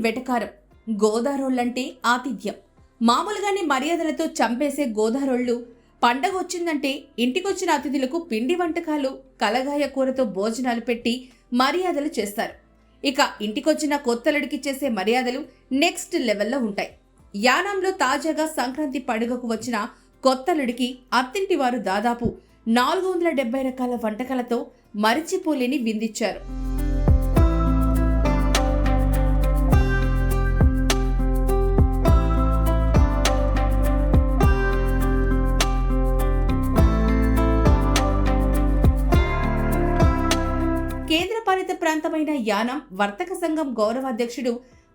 వెటకారం. గోదారోళ్ళంటే ఆతిథ్యం. మామూలుగానే మర్యాదలతో చంపేసే గోదారోళ్ళు పండగ వచ్చిందంటే ఇంటికొచ్చిన అతిథులకు పిండి వంటకాలు, కలగాయ కూరతో భోజనాలు పెట్టి మర్యాదలు చేస్తారు. ఇక ఇంటికొచ్చిన కొత్తలుడికి చేసే మర్యాదలు నెక్స్ట్ లెవెల్లో ఉంటాయి. యానాంలో తాజాగా సంక్రాంతి పండుగకు వచ్చిన కొత్తలుడికి అత్తింటి వారు దాదాపు 470 రకాల వంటకాలతో మరిచిపోలేని విందిచ్చారు. కేంద్రపాలిత ప్రాంతమైన యానాం వర్తక సంఘం గౌరవాధ్యక్షుడు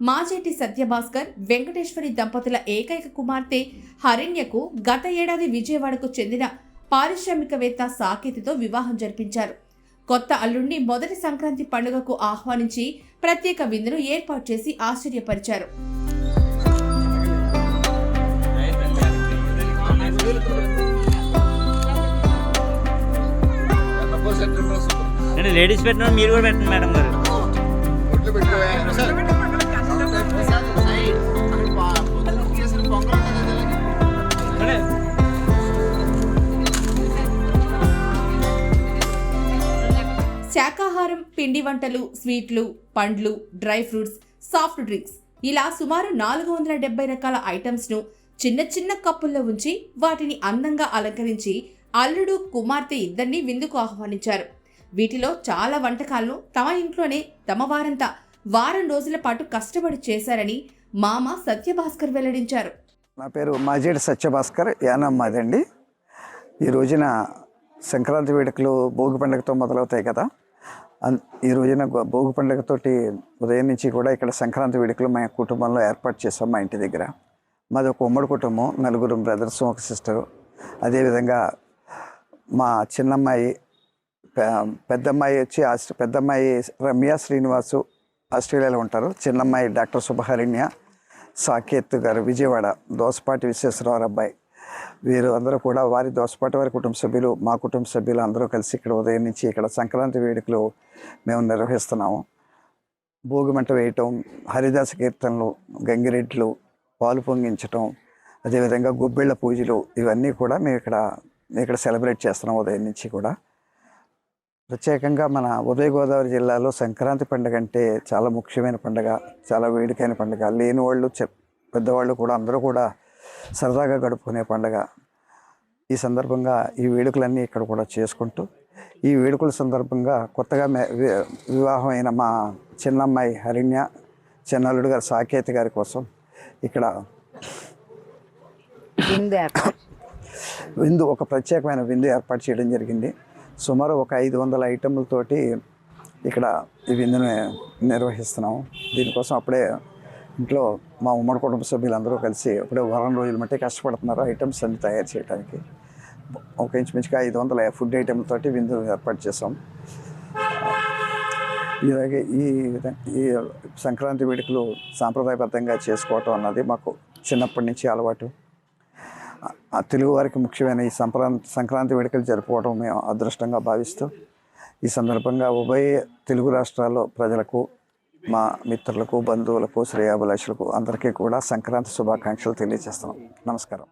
మాజేటి సత్యభాస్కర్, వెంకటేశ్వరి దంపతుల ఏకైక కుమార్తె హరిణ్యకు గత ఏడాది విజయవాడకు చెందిన పారిశ్రామికవేత్త సాకేతితో వివాహం జరిపించారు. కొత్త అల్లుణ్ణి మొదటి సంక్రాంతి పండుగకు ఆహ్వానించి ప్రత్యేక విందును ఏర్పాటు చేసి ఆశ్చర్యపరిచారు. లేడీస్ పెట్టిన మీరు కూడా పెట్టండి మేడం గారు. శాకాహారం, పిండి వంటలు, స్వీట్లు, పండ్లు, డ్రై ఫ్రూట్స్, సాఫ్ట్ డ్రింక్స్ ఇలా సుమారు 470 రకాల ఐటమ్స్ ను చిన్న చిన్న కప్పుల్లో ఉంచి వాటిని అందంగా అలంకరించి అల్లుడు, కుమార్తె ఇద్దరిని విందుకు ఆహ్వానించారు. వీటిలో చాలా వంటకాలను తమ ఇంట్లోనే తమ వారంతా వారం రోజుల పాటు కష్టపడి చేశారని మామ సత్యభాస్కర్ వెల్లడించారు. నా పేరు మాజేటి సత్యభాస్కర్, యానాం మాదండి. ఈ రోజున సంక్రాంతి వేడుకలు భోగి పండుగతో మొదలవుతాయి కదా. ఈ రోజున భోగి పండుగతోటి ఉదయం నుంచి కూడా ఇక్కడ సంక్రాంతి వేడుకలు మా కుటుంబంలో ఏర్పాటు చేస్తాం. మా ఇంటి దగ్గర మాది ఒక ఉమ్మడి కుటుంబం, 4 బ్రదర్స్, ఒక సిస్టరు. అదేవిధంగా మా చిన్నమ్మాయి, పెద్దమ్మాయి వచ్చి పెద్దమ్మాయి రమ్య శ్రీనివాసు ఆస్ట్రేలియాలో ఉంటారు. చిన్నమ్మాయి డాక్టర్ శుభహరిణ్య, సాకేత్ గారు విజయవాడ, దోసపాటి విశ్వేశ్వరరావు అబ్బాయి. వీరు అందరూ కూడా వారి దోసపాటి వారి కుటుంబ సభ్యులు, మా కుటుంబ సభ్యులు అందరూ కలిసి ఇక్కడ ఉదయం నుంచి ఇక్కడ సంక్రాంతి వేడుకలు మేము నిర్వహిస్తున్నాము. భోగి మంట వేయటం, హరిదాస కీర్తనలు, గంగిరెడ్లు, పాలు పొంగించటం, అదేవిధంగా గొబ్బిళ్ళ పూజలు, ఇవన్నీ కూడా మేము ఇక్కడ సెలబ్రేట్ చేస్తున్నాం ఉదయం నుంచి కూడా. ప్రత్యేకంగా మన ఉదయ గోదావరి జిల్లాలో సంక్రాంతి పండుగ అంటే చాలా ముఖ్యమైన పండుగ, చాలా వేడుకైన పండుగ. లేని వాళ్ళు, పెద్దవాళ్ళు కూడా అందరూ కూడా సరదాగా గడుపుకునే పండుగ. ఈ సందర్భంగా ఈ వేడుకలన్నీ ఇక్కడ కూడా చేసుకుంటూ, ఈ వేడుకల సందర్భంగా కొత్తగా వివాహం అయిన మా చిన్నమ్మాయి హరిణ్య, చిన్నల్లుడు గారు సాకేత్ గారి కోసం ఇక్కడ విందు, ఒక ప్రత్యేకమైన విందు ఏర్పాటు చేయడం జరిగింది. సుమారు ఒక 500 ఐటెంలతోటి ఇక్కడ ఈ విందును నిర్వహిస్తున్నాము. దీనికోసం అప్పుడే ఇంట్లో మా ఉమ్మడి కుటుంబ సభ్యులందరూ కలిసి అప్పుడే వారం రోజుల మట్టి కష్టపడుతున్నారు ఐటమ్స్ అన్ని తయారు చేయడానికి. ఒక ఇంచుమించుగా 500 ఫుడ్ ఐటెంలతోటి విందు ఏర్పాటు చేసాం. ఇలాగే ఈ సంక్రాంతి వేడుకలు సాంప్రదాయబద్ధంగా చేసుకోవటం అన్నది మాకు చిన్నప్పటి నుంచి అలవాటు. తెలుగు వారికి ముఖ్యమైన ఈ సంక్రాంతి వేడుకలు జరుపుకోవడం మేము అదృష్టంగా భావిస్తూ, ఈ సందర్భంగా ఉభయ తెలుగు రాష్ట్రాల్లో ప్రజలకు, మా మిత్రులకు, బంధువులకు, శ్రేయాభిలాషులకు అందరికీ కూడా సంక్రాంతి శుభాకాంక్షలు తెలియజేస్తున్నాం. నమస్కారం.